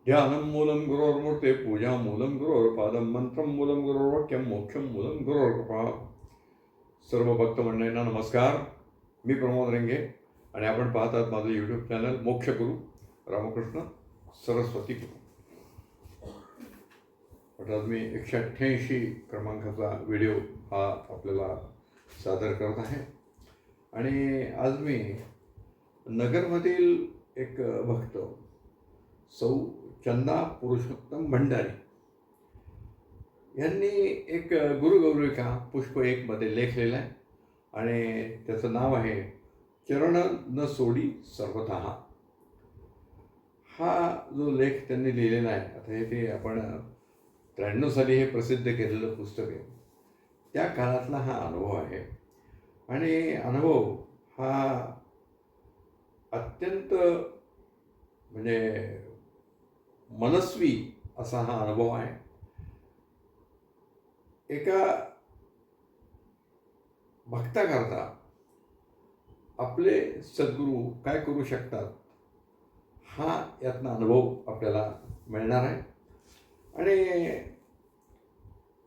ध्यानं मूलं गुरोर्मूर्ते पूजा मूलं गुरोर्पादं मंत्रं मूलं गुरोर्वाक्यं मोक्षं मूलं गुरोर्कृपा. सर्व भक्त मंडळींना नमस्कार. मी प्रमोद रंगे आणि आपण पाहतात माझं यूट्यूब चॅनल मोक्षगुरू रामकृष्ण सरस्वती गुरु. आज मी 188 क्रमांकाचा व्हिडिओ हा आपल्याला सादर करत आहे. आणि आज मी नगरमधील एक भक्त सौ चंदा पुरुषोत्तम भंडारी यांनी एक गुरुगौरिका पुष्प 1 मध्ये लेख लिहिला आहे आणि त्याचं नाव आहे चरण न सोडी सर्वतः. हा जो लेख त्यांनी लिहिलेला आहे, आता ते आपण 93 साली हे प्रसिद्ध केलेलं पुस्तक आहे. त्या काळातला हा अनुभव आहे आणि अनुभव हा अत्यंत म्हणजे मनस्वी असा हा अनुभव आहे. एका भक्ताकरता आपले सद्गुरू काय करू शकतात हा यातला अनुभव आपल्याला मिळणार आहे. आणि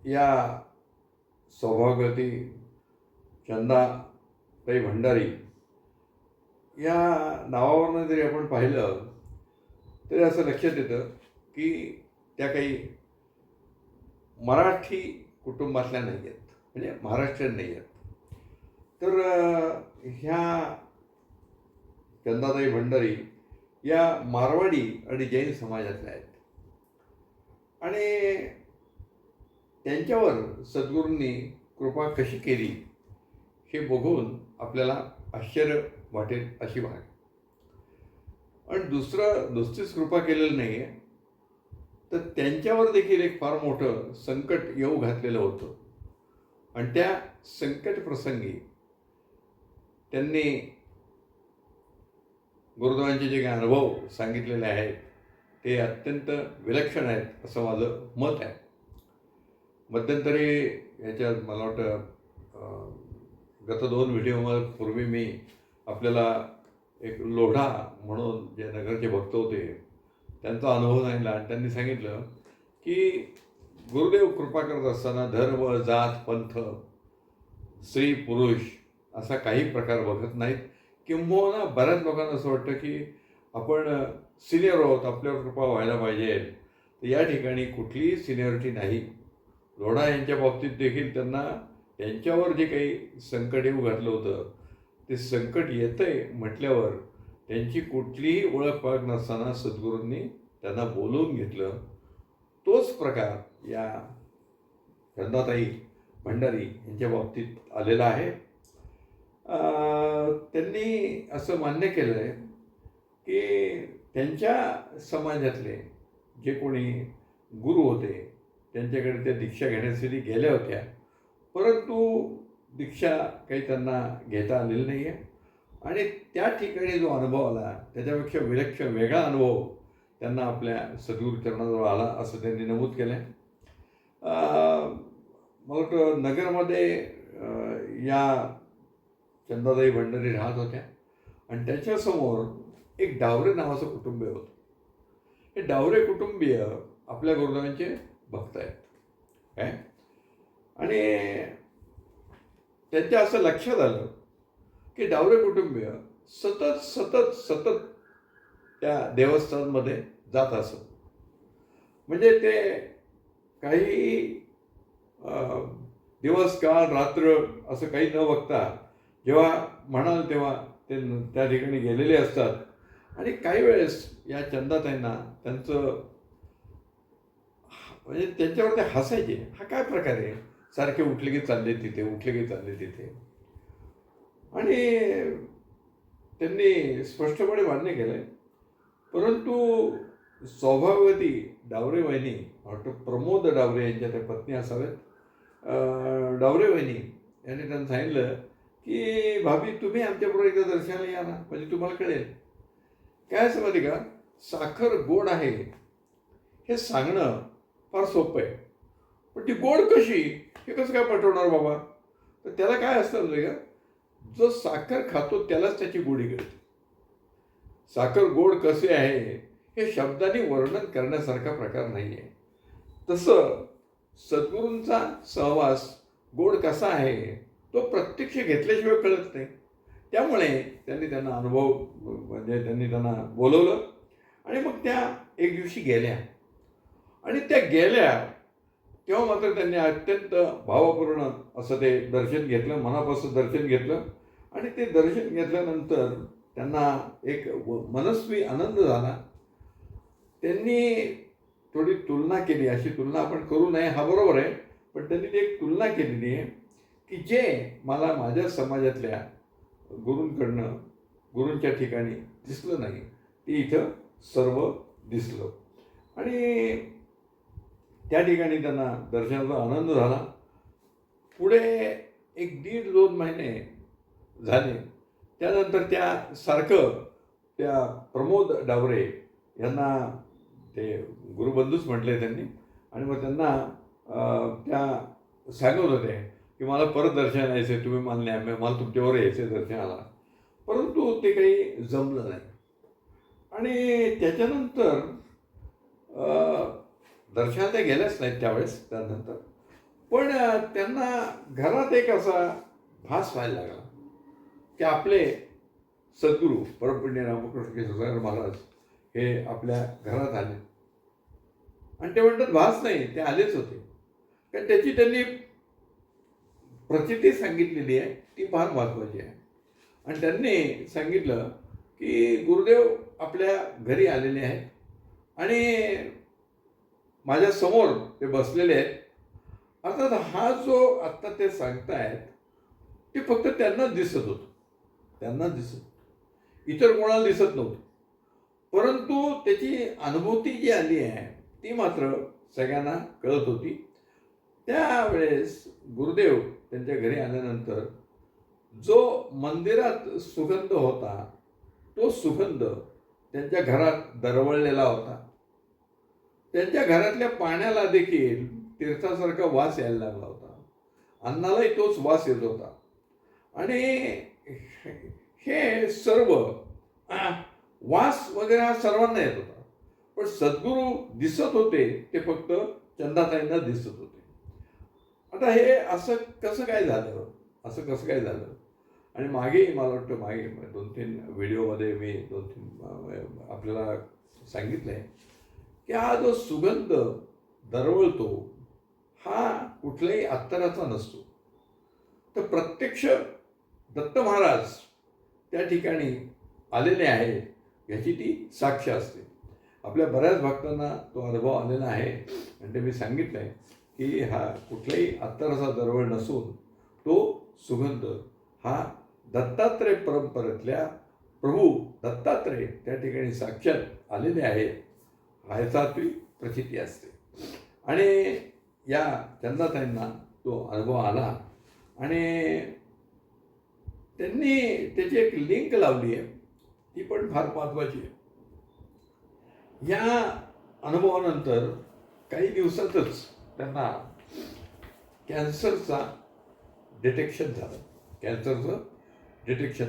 या सौभाग्यवती चंदाताई भंडारी या नावावरनं जरी आपण पाहिलं तरी असं लक्षात येतं की त्या काही मराठी कुटुंबातल्या नाही आहेत, म्हणजे महाराष्ट्रीयन नाही आहेत. तर ह्या चंदाताई भंडारी या मारवाडी आणि जैन समाजातल्या आहेत आणि त्यांच्यावर सद्गुरूंनी कृपा कशी केली हे बघून आपल्याला आश्चर्य वाटेल अशी भाग. आणि नुसतीच कृपा केलेलं नाही आहे, तर त्यांच्यावर देखील एक फार मोठं संकट येऊ घातलेलं होतं. आणि त्या संकट प्रसंगी त्यांनी गुरुदेवांचे जे काही अनुभव सांगितलेले आहेत ते अत्यंत विलक्षण आहेत असं माझं मत आहे. मध्यंतरी याच्यात मला वाटतं गत 2 व्हिडिओमध्ये पूर्वी मी आपल्याला एक लोढा म्हणून जे नगरचे भक्त होते त्यांचा अनुभव सांगितला आणि त्यांनी सांगितलं की गुरुदेव कृपा करत असताना धर्म, जात, पंथ, स्त्री, पुरुष असा काही प्रकार बघत नाहीत. किंबहुना बऱ्याच लोकांना असं वाटतं की आपण सिनियर आहोत, आपल्यावर कृपा व्हायला पाहिजे. तर या ठिकाणी कुठलीही सिनियरिटी नाही. लोढा यांच्या बाबतीत देखील त्यांना त्यांच्यावर जे काही संकट येऊ घातलं होतं ते संकट येतंय म्हटल्यावर त्यांची कुठलीही ओळख पाळख नसताना सद्गुरूंनी त्यांना बोलवून घेतलं. तोच प्रकार या चंदाताई भंडारी यांच्या बाबतीत आलेला आहे. त्यांनी असं मान्य केलं आहे की त्यांच्या समाजातले जे कोणी गुरु होते त्यांच्याकडे त्या दीक्षा घेण्यासाठी गेल्या होत्या, परंतु दीक्षा काही त्यांना घेता आलेली नाही आहे. आणि त्या ठिकाणी जो अनुभव आला त्याच्यापेक्षा विलक्षण वेगळा अनुभव त्यांना आपल्या सद्गुरू चरणाजवळ आला असं त्यांनी नमूद केलं आहे. मला वाटतं नगरमध्ये या चंदाताई भंडारी राहत होत्या आणि त्याच्यासमोर एक डावरे नावाचं कुटुंबीय होतं. हे डावरे कुटुंबीय आपल्या गुरुदेवांचे भक्त आहेत काय. आणि त्यांच्या असं लक्षात आलं की डावरे कुटुंबीय सतत त्या देवस्थानमध्ये जात असत. म्हणजे ते काही दिवस काळ रात्र असं काही न बघता जेव्हा म्हणाल तेव्हा ते त्या ठिकाणी गेलेले असतात. आणि काही वेळेस या चंदाताईंना त्यांचं म्हणजे त्यांच्यावर ते हसायचे, हा काय प्रकार आहे, सारखे उठले की चालले तिथे, उठले की चालले तिथे. आणि त्यांनी स्पष्टपणे मान्य केलं आहे. परंतु सौभाग्यवती डावरे वहिनी, वाटतं प्रमोद डावरे यांच्या त्या पत्नी असाव्यात, डावरे वहिनी यांनी त्यांना सांगितलं की भाभी तुम्ही आमच्याबरोबर एकदा दर्शनाला या ना, म्हणजे तुम्हाला कळेल. काय असं माहिती का, साखर गोड आहे हे सांगणं फार सोपं आहे, पण ती गोड कशी हे कसं काय पटवणार बाबा. तर त्याला काय असतं माहिती का, जो साखर खातो त्यालाच त्याची गोडी कळते. साखर गोड कसे आहे हे शब्दांनी वर्णन करण्यासारखा प्रकार नाही आहे. तसं सद्गुरूंचा सहवास गोड कसा आहे तो प्रत्यक्ष घेतल्याशिवाय कळत नाही. त्यामुळे त्यांना अनुभव म्हणजे त्यांना बोलवलं आणि मग त्या एक दिवशी गेल्या आणि त्या गेल्या तेव्हा मात्र त्यांनी अत्यंत भावपूर्ण असं ते दर्शन घेतलं, मनापासून दर्शन घेतलं आणि ते दर्शन घेतल्यानंतर त्यांना एक मनस्वी आनंद झाला. त्यांनी थोडी तुलना केली, अशी तुलना आपण करू नये हा बरोबर आहे, पण त्यांनी ती एक तुलना केलेली आहे की जे मला माझ्या समाजातल्या गुरूंकडनं गुरूंच्या ठिकाणी दिसलं नाही ते इथं सर्व दिसलं आणि त्या ठिकाणी त्यांना दर्शनाचा आनंद झाला. पुढे एक 1.5-2 महिने झाले. त्यानंतर त्या सारखं त्या प्रमोद डावरे यांना ते गुरुबंधूच म्हटले त्यांनी आणि मग त्यांना त्या सांगत होते की मला परत दर्शन यायचं, तुम्ही मला तुमच्यावर यायचं दर्शनाला. परंतु ते काही जमलं नाही आणि त्याच्यानंतर दर्शनाला ते गेल्याच नाहीत त्यावेळेस. त्यानंतर पण त्यांना घरात एक असा भास व्हायला लागला की आपले सद्गुरू परमपूज्य रामकृष्ण केशव महाराज हे आपल्या घरात आले आणि ते म्हणतात भास नाही, ते आलेच होते. कारण त्याची त्यांनी प्रचिती सांगितलेली आहे, ती फार महत्त्वाची आहे. आणि त्यांनी सांगितलं की गुरुदेव आपल्या घरी आलेले आहेत आणि माझ्यासमोर ते बसलेले आहेत. अर्थात हा जो आत्ता ते सांगतायत ते फक्त त्यांनाच दिसत होतं, त्यांनाच दिसत, इतर कोणाला दिसत नव्हतं. परंतु त्याची अनुभूती जी आली आहे ती मात्र सगळ्यांना कळत होती. त्यावेळेस गुरुदेव त्यांच्या घरी आल्यानंतर जो मंदिरात सुगंध होता तो सुगंध त्यांच्या घरात दरवळलेला होता. त्यांच्या घरातल्या पाण्याला देखील तीर्थासारखा वास यायला लागला होता. अन्नालाही तोच वास येत होता आणि हे सर्व वास वगैरे हा सर्वांना येत होता. पण सद्गुरू दिसत होते ते फक्त चंदाताईंना दिसत होते. आता हे असं कसं काय झालं, असं कसं काय झालं? आणि मागेही मला वाटतं मागे 2-3 व्हिडिओमध्ये मी 2-3 आपल्याला सांगितलं आहे की हा जो सुगंध दरवळतो हा कुठल्याही अत्तराचा नसतो. तर प्रत्यक्ष दत्त महाराज त्या ठिकाणी आलेले आहेत याची ती साक्ष असते. आपल्या बऱ्याच भक्तांना तो अनुभव आलेला आहे आणि ते मी सांगितलं आहे की हा कुठल्याही अत्तराचा दरवळ नसून तो सुगंध हा दत्तात्रय परंपरेतल्या प्रभू दत्तात्रय त्या ठिकाणी साक्षात आलेले आहेत ह्याचा ती प्रचिती असते. आणि या चंदाताईंना तो अनुभव आला आणि त्यांनी त्याची एक लिंक लावली आहे, ती पण फार महत्त्वाची आहे. या अनुभवानंतर काही दिवसातच त्यांना कॅन्सरचं डिटेक्शन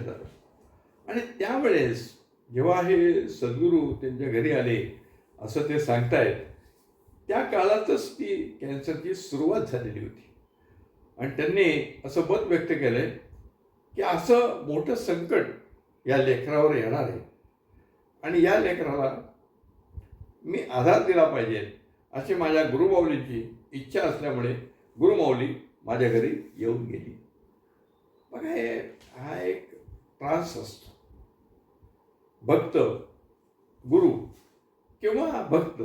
झालं आणि त्यावेळेस जेव्हा हे सद्गुरू त्यांच्या घरी आले असं ते सांगतायत त्या काळातच ती कॅन्सरची सुरुवात झालेली होती. आणि त्यांनी असं मत व्यक्त केलं की असं मोठं संकट या लेकरावर येणार आहे आणि या लेकराला मी आधार दिला पाहिजे अशी माझ्या गुरुमाऊलींची इच्छा असल्यामुळे गुरुमाऊली माझ्या घरी येऊन गेली. बघा हा एक ट्रान्स असतो. भक्त गुरु किंवा भक्त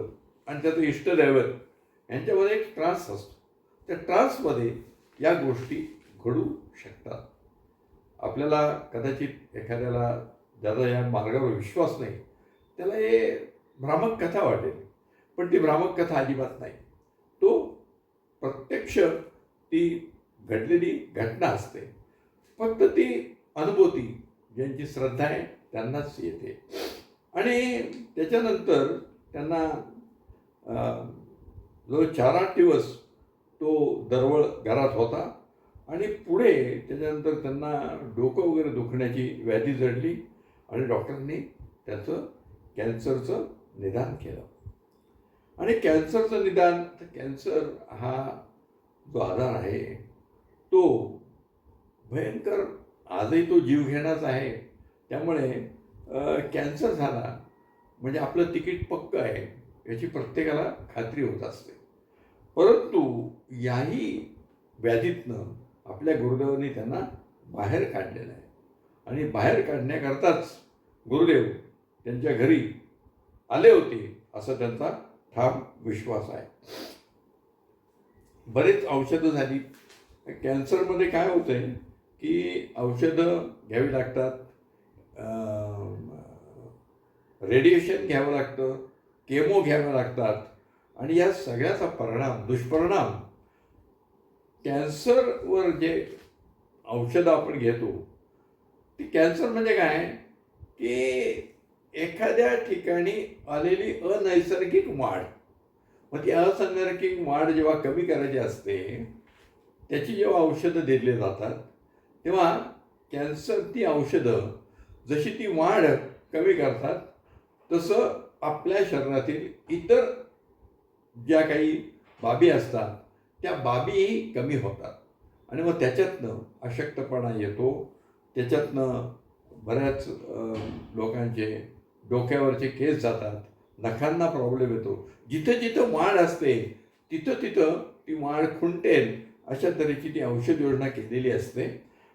आणि त्याचं इष्टदैवत यांच्यामध्ये एक ट्रान्स असतो. त्या ट्रान्समध्ये या गोष्टी घडू शकतात. आपल्याला कदाचित एखाद्याला ज्याचा या मार्गावर विश्वास नाही त्याला हे भ्रामक कथा वाटेल, पण ती भ्रामक कथा अजिबात नाही. तो प्रत्यक्ष ती घडलेली घटना असते. फक्त ती अनुभूती ज्यांची श्रद्धा आहे त्यांनाच येते. आणि त्याच्यानंतर त्यांना जो 4-8 दिवस तो दरवळ घरात होता आणि पुढे त्याच्यानंतर त्यांना डोकं वगैरे दुखण्याची व्याधी जडली आणि डॉक्टरांनी त्याचं कॅन्सरचं निदान केलं. आणि कॅन्सरचं निदान, तर कॅन्सर हा जो आजार आहे तो भयंकर आजही तो जीव घेणाच आहे. त्यामुळे कॅन्सर झाला म्हणजे आपलं तिकीट पक्कं आहे याची प्रत्येकाला खात्री होत असते. परंतु याही व्याधीतनं आपल्या गुरुदेवांनी त्यांना बाहेर काढलेलं आहे. आणि बाहेर काढण्याकरताच गुरुदेव त्यांच्या घरी आले होते असं त्यांचा ठाम विश्वास आहे. बरेच औषधं झाली. कॅन्सरमध्ये काय होतं आहे की औषधं घ्यावी लागतात, रेडिएशन घ्यावं लागतं, केमो घ्याव्या लागतात. आणि या सगळ्याचा दुष्परिणाम कॅन्सरवर जे औषधं आपण घेतो ती कॅन्सर म्हणजे काय की एखाद्या ठिकाणी आलेली अनैसर्गिक वाढ, मग ती अनैसर्गिक वाढ जेव्हा कमी करायची असते त्याची जेव्हा औषधं दिली जातात तेव्हा कॅन्सर ती औषधं जशी ती वाढ कमी करतात तसं आपल्या शरीरातील इतर ज्या काही बाबी असतात त्या बाबीही कमी होतात. आणि मग त्याच्यातनं अशक्तपणा येतो. त्याच्यातनं बऱ्याच लोकांचे डोक्यावरचे केस जातात, नखांना प्रॉब्लेम येतो. जिथं जिथं वाढ असते तिथं तिथं ती वाढ खुंटेल अशा तऱ्हेची ती औषध योजना केलेली असते.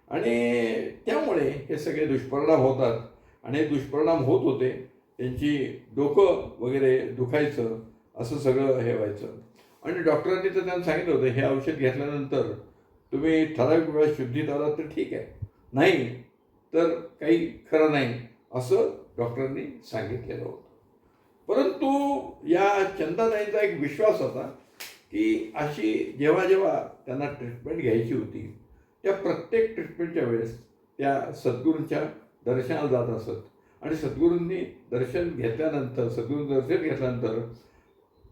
आणि त्यामुळे हे सगळे दुष्परिणाम होतात. आणि हे दुष्परिणाम होत होते. त्यांची डोकं वगैरे दुखायचं, असं सगळं हे व्हायचं. आणि डॉक्टरांनी तर त्यांना सांगितलं होतं हे औषध घेतल्यानंतर तुम्ही ठराविक वेळा शुद्धीत आलात तर ठीक आहे, नाही तर काही खरं नाही असं डॉक्टरांनी सांगितलेलं होतं. परंतु या चंदाताईंचा एक विश्वास होता की अशी जेव्हा जेव्हा त्यांना ट्रीटमेंट घ्यायची होती त्या प्रत्येक ट्रीटमेंटच्या वेळेस त्या सद्गुरूंच्या दर्शनाला जात असत. आणि सद्गुरूंनी दर्शन घेतल्यानंतर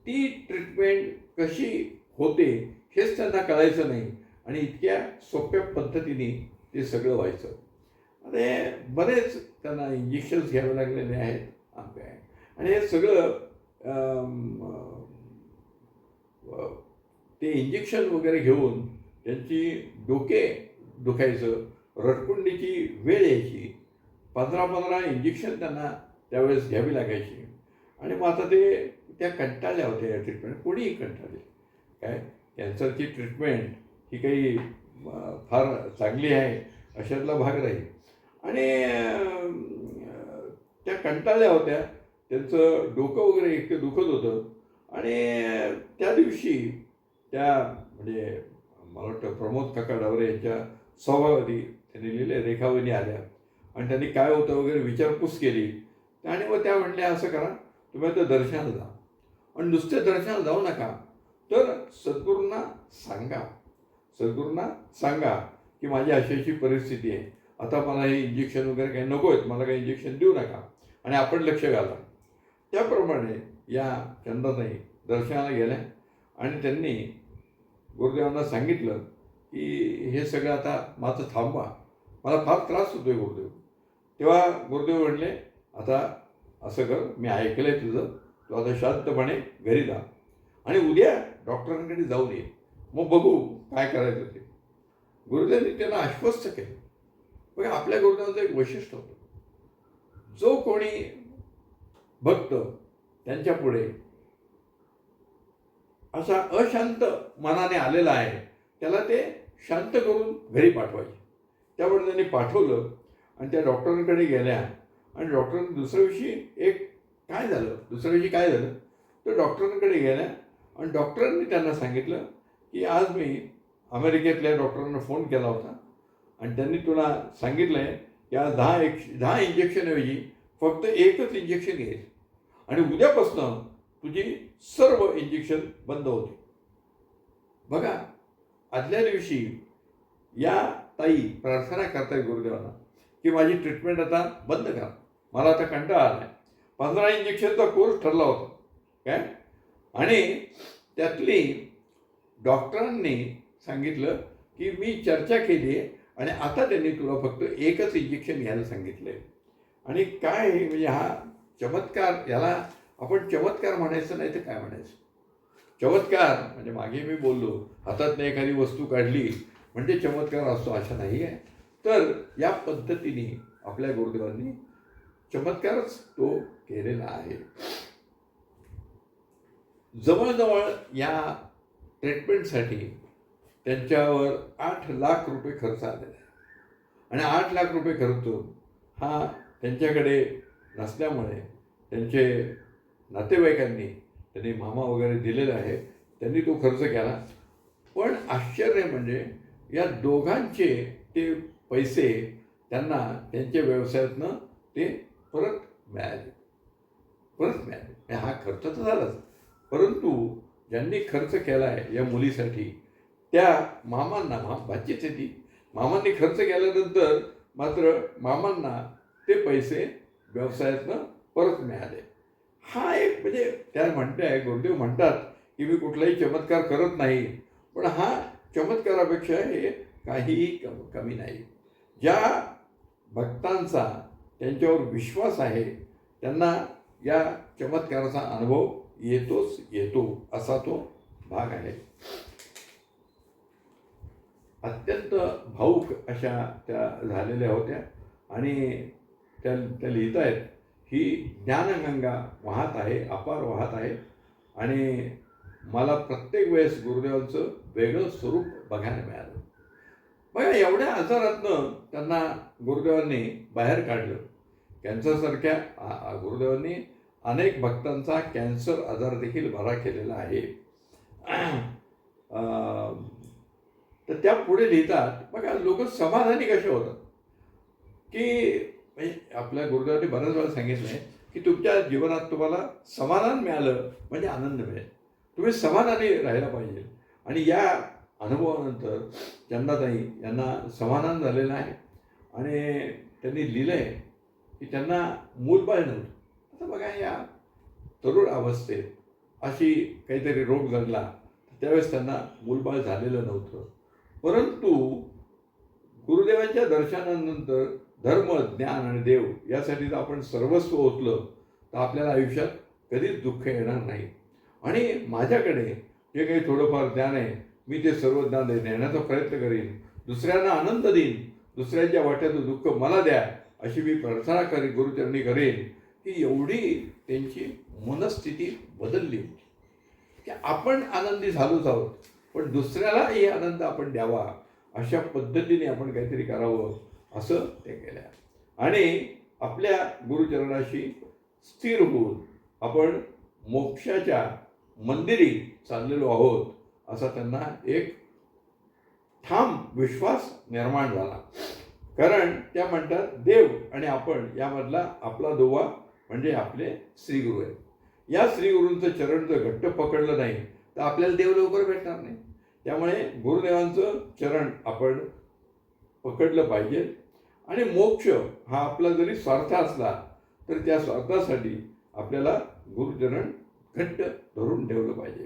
ती ट्रीटमेंट कशी होते हेच त्यांना कळायचं नाही. आणि इतक्या सोप्या पद्धतीने ते सगळं व्हायचं. आणि बरेच त्यांना इंजेक्शन्स घ्यावे लागलेले आहेत काय. आणि हे सगळं ते इंजेक्शन वगैरे घेऊन त्यांची डोके दुखायचं, रडकुंडीची वेळ यायची. 15 इंजेक्शन त्यांना त्यावेळेस घ्यावी लागायची. आणि मग आता ते त्या कंटाळल्या होत्या या ट्रीटमेंट. कोणीही कंटाळले काय. कॅन्सरची ट्रीटमेंट ही काही फार चांगली आहे अशातला भाग राहील. आणि त्या कंटाळल्या होत्या. त्यांचं डोकं वगैरे इतकं दुखत होतं. आणि त्या दिवशी त्या म्हणजे मला वाटतं प्रमोद काका डावरे यांच्या सभापती त्यांनी लिहिले रेखावणी आल्या आणि त्यांनी काय होतं वगैरे विचारपूस केली. आणि मग त्या म्हणल्या असं करा तुम्ही आता दर्शनाला जा. आणि नुसते दर्शनाला जाऊ नका तर सद्गुरूंना सांगा की माझी अशी परिस्थिती आहे, आता मला हे इंजेक्शन वगैरे काही नको आहेत, मला काही इंजेक्शन देऊ नका आणि आपण लक्ष घाला. त्याप्रमाणे या चंदाताई दर्शनाला गेल्या आणि त्यांनी गुरुदेवांना सांगितलं की हे सगळं आता माझं थांबवा, मला फार त्रास होतोय गुरुदेव. तेव्हा गुरुदेव म्हणले आता असं कर, मी ऐकलं आहे तुझं, तू आता शांतपणे घरी जा आणि उद्या डॉक्टरांकडे जाऊन ये, मग बघू काय करायचं ते. गुरुदेवांनी त्यांना आश्वस्त केलं. बघा आपल्या गुरुदेवांचं एक वैशिष्ट्य होतं, जो कोणी भक्त त्यांच्या पुढे असा अशांत मनाने आलेला आहे त्याला ते शांत करून घरी पाठवायचे. त्यामुळे त्यांनी पाठवलं आणि त्या डॉक्टरांकडे गेल्या. आणि डॉक्टरांनी दुसऱ्या दिवशी काय झालं तर डॉक्टरांकडे गेल्या आणि डॉक्टरांनी त्यांना सांगितलं की आज मी अमेरिकेतल्या डॉक्टरांना फोन केला होता आणि त्यांनी तुला सांगितलं आहे की आज 10 इंजेक्शनऐवजी फक्त एकच इंजेक्शन घ्यायचं आणि उद्यापासून तुझी सर्व इंजेक्शन बंद होते. बघा आदल्या दिवशी या ताई प्रार्थना करताय गुरुदेवांना की माझी ट्रीटमेंट आता बंद करा, मला आता कंटाळा आला आहे. 15 इंजेक्शनचा कोर्स ठरला होता काय. आणि त्यातली डॉक्टरांनी सांगितलं की मी चर्चा केली आहे आणि आता त्यांनी तुला फक्त एकच इंजेक्शन घ्यायला सांगितलं आहे. आणि काय म्हणजे हा चमत्कार, याला आपण चमत्कार म्हणायचं नाही तर काय म्हणायचं? चमत्कार म्हणजे मागे मी बोललो, हातातनं एखादी वस्तू काढली म्हणजे चमत्कार असतो अशा नाही आहे. तर या पद्धतीने आपल्या गुरुदेवांनी चमत्कारच तो केलेला आहे. जवळजवळ या ट्रीटमेंटसाठी त्यांच्यावर 8 लाख रुपये खर्च आलेला आहे. आणि 8 लाख रुपये खर्च हा त्यांच्याकडे नसल्यामुळे त्यांचे नातेवाईकांनी, त्यांनी मामा वगैरे दिलेला आहे, त्यांनी तो खर्च केला. पण आश्चर्य म्हणजे या दोघांचे ते पैसे त्यांना त्यांच्या व्यवसायातनं ते परत मिळाले. हा खर्च तर झालाच, परंतु ज्यांनी खर्च केला आहे या मुलीसाठी त्या मामांना, भाचीच आहे ती, मामांनी खर्च केल्यानंतर मात्र मामांना ते पैसे व्यवसायातनं परत मिळाले. हा एक म्हणजे त्या गुरुदेव म्हणतात की मी कुठलाही चमत्कार करत नाही, पण हा चमत्कारापेक्षा हे काहीही कमी नाही. ज्या भक्तांचा त्यांच्यावर विश्वास आहे त्यांना या चमत्काराचा अनुभव येतो असा तो भाग आहे. अत्यंत भावुक अशा त्या झालेल्या होत्या आणि त्या लिहित आहेत, ही ज्ञानगंगा वाहत आहे, अपार वाहत आहे आणि मला प्रत्येक वेळेस गुरुदेवांचं वेगळं स्वरूप बघायला मिळालं. बघा, एवढ्या आजारातनं त्यांना गुरुदेवांनी बाहेर काढलं. कॅन्सरसारख्या गुरुदेवांनी अनेक भक्तांचा कॅन्सर आजार देखील बरा केलेला आहे. तर त्या पुढे लिहितात, बघा लोक समाधानी कसे होतात की म्हणजे आपल्या गुरुदेवांनी बऱ्याच वेळा सांगितलं आहे की तुमच्या जीवनात तुम्हाला समाधान मिळालं म्हणजे आनंद मिळेल, तुम्ही समाधानी राहायला पाहिजे. आणि या अनुभवानंतर चंदाताई यांना समाधान झालेलं आहे आणि त्यांनी लिहिलं आहे की त्यांना मूलबाळ नव्हतं. आता बघा, या तरुण अवस्थेत अशी काहीतरी रोग जडला, त्यावेळेस त्यांना मूलबाळ झालेलं नव्हतं. परंतु गुरुदेवांच्या दर्शनानंतर धर्म, ज्ञान आणि देव यासाठी जर आपण सर्वस्व ओतलं तर आपल्याला आयुष्यात कधीच दुःख येणार नाही. आणि माझ्याकडे जे काही थोडंफार ज्ञान आहे मी ते सर्व ज्ञान देण्याचा प्रयत्न करीन, दुसऱ्यांना आनंद देईन, दुसऱ्यांच्या वाट्याचं दुःख मला द्या अशी मी प्रार्थना गुरुचरणी करेन. की एवढी त्यांची मनस्थिती बदलली होती की आपण आनंदी झालोच आहोत, पण दुसऱ्यालाही आनंद आपण द्यावा अशा पद्धतीने आपण काहीतरी करावं असं ते केलं. आणि आपल्या गुरुचरणाशी स्थिर होऊन आपण मोक्षाच्या मंदिरी चाललेलो आहोत असा त्यांना एक ठाम विश्वास निर्माण झाला. कारण त्या म्हणतात, देव आणि आपण यामधला आपला दुवा म्हणजे आपले श्रीगुरू आहेत. या श्रीगुरूंचं चरण जर घट्ट पकडलं नाही तर आपल्याला देव लवकर भेटणार नाही. त्यामुळे गुरुदेवांचं चरण आपण पकडलं पाहिजे. आणि मोक्ष हा आपला जरी स्वार्थ असला तर त्या स्वार्थासाठी आपल्याला गुरुचरण घट्ट धरून ठेवलं पाहिजे.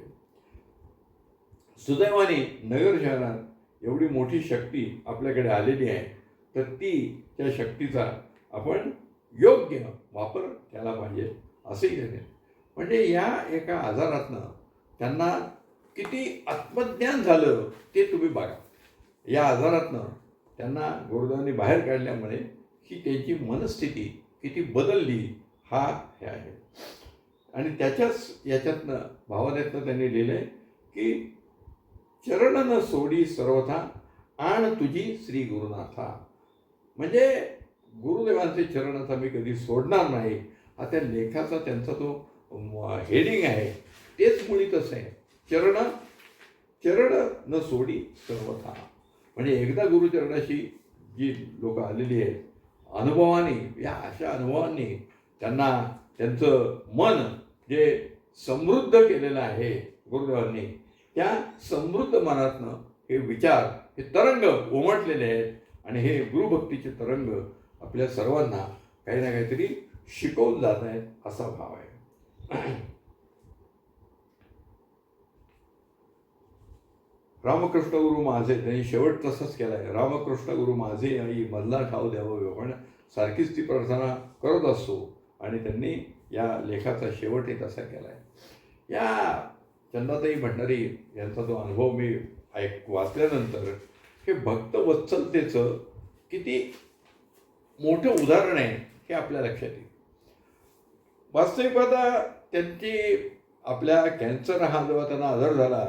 सुदैवाने नगर शहरात एवढी मोठी शक्ती आपल्याकडे आलेली आहे, तर त्या शक्तीचा आपण योग्य वापर केला पाहिजे असंही त्याने. म्हणजे या एका आजारातनं त्यांना किती आत्मज्ञान झालं ते तुम्ही बघा. या आजारातनं त्यांना गुरुदेवांनी बाहेर काढल्यामुळे ही त्यांची मनस्थिती किती बदलली हे आहे. आणि त्याच्याच याच्यातनं भावनेतनं त्यांनी लिहिलं आहे की चरण न सोडी सर्वथा आण तुझी श्री गुरुनाथा. म्हणजे गुरुदेवांचे चरण आता मी कधी सोडणार नाही हा त्या लेखाचा त्यांचा तो हेडिंग आहे. तेच मुळी तसं आहे, चरण न सोडी सर्वथा. म्हणजे एकदा गुरुचरणाशी जी लोक आलेली आहेत अनुभवाने, या अशा अनुभवांनी त्यांना त्यांचं मन जे समृद्ध केलेलं आहे गुरुदेवांनी, त्या समृद्ध मनातनं हे विचार, हे तरंग उमटलेले आहेत. आणि हे गुरुभक्तीचे तरंग आपल्या सर्वांना काही ना काहीतरी शिकवून जात आहेत असा भाव आहे. रामकृष्ण गुरु माझे, त्यांनी शेवट तसंच केला आहे. रामकृष्ण गुरु माझे आई मधला ठाव द्यावं, पण सारखीच ती प्रार्थना करत असतो. आणि त्यांनी या लेखाचा शेवटही तसा केला आहे. या चंदाताई भंडारी यांचा जो अनुभव मी वाचल्यानंतर हे भक्तवत्सलतेचं किती मोठं उदाहरण आहे हे आपल्या लक्षात येईल. वास्तविक पाहता त्यांची आपल्या कॅन्सर हा जेव्हा त्यांना आजार झाला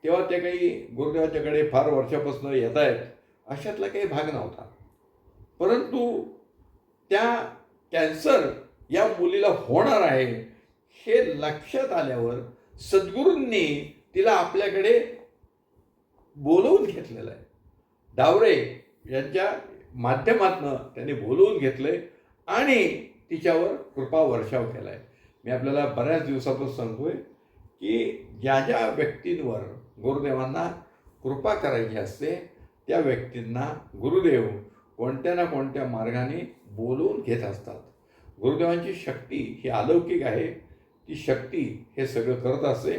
तेव्हा ते काही गुरुदेवाच्याकडे फार वर्षापासून येत आहेत अशातला काही भाग नव्हता. परंतु त्या कॅन्सर या मुलीला होणार आहे हे लक्षात आल्यावर सद्गुरूंनी तिला आपल्याकडे बोलवून घेतलेलं आहे. डावरे यांच्या माध्यमातून त्यांनी बोलवून घेतले आणि तिच्यावर कृपा वर्षाव केला आहे. मी आपल्याला बऱ्याच दिवसापासून सांगतोय की ज्या ज्या व्यक्तींवर गुरुदेवांना कृपा करायची असते त्या व्यक्तींना गुरुदेव कोणत्या ना कोणत्या मार्गाने बोलवून घेत असतात. गुरुदेवांची शक्ती ही अलौकिक आहे. ती शक्ती हे सगळं करत असते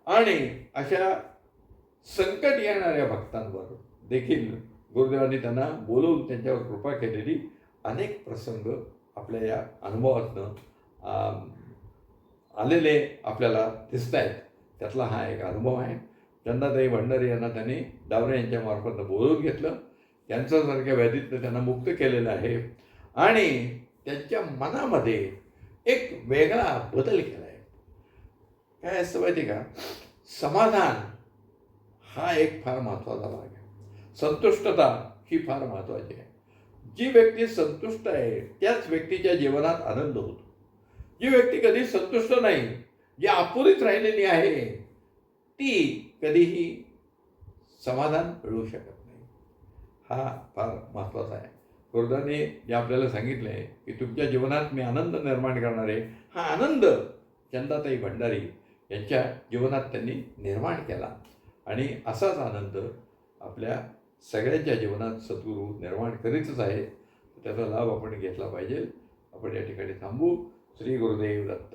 आणि अशा संकट येणाऱ्या भक्तांवर देखील गुरुदेवांनी त्यांना बोलवून त्यांच्यावर कृपा केलेली अनेक प्रसंग आपल्या या अनुभवातनं आलेले आपल्याला दिसत आहेत. त्यातला हा एक अनुभव आहे. चंदाताई भंडारी यांना त्यांनी डावरे यांच्या मार्फत बोलवून घेतलं. कॅन्सरसारख्या व्याधीतनं त्यांना मुक्त केलेलं आहे आणि त्यांच्या मनामध्ये एक वेगळा बदल केला आहे. काय असतं माहिती का, समाधान हा एक फार महत्त्वाचा भाग आहे. संतुष्टता ही फार महत्त्वाची आहे. जी व्यक्ती संतुष्ट आहे त्याच व्यक्तीच्या जीवनात आनंद होतो. जी व्यक्ती कधी संतुष्ट नाही, जी अपुरीच राहिलेली आहे, ती कधीही समाधान मिळवू शकत नाही. हा फार महत्त्वाचा आहे. गुरुदेवांनी जे आपल्याला सांगितलं आहे की तुमच्या जीवनात मी आनंद निर्माण करणार आहे, हा आनंद चंदाताई भंडारी यांच्या जीवनात त्यांनी निर्माण केला आणि असाच आनंद आपल्या सगळ्यांच्या जीवनात सद्गुरू निर्माण करीतच आहे. त्याचा लाभ आपण घेतला पाहिजे. आपण या ठिकाणी थांबू. श्री गुरुदेव दत्त.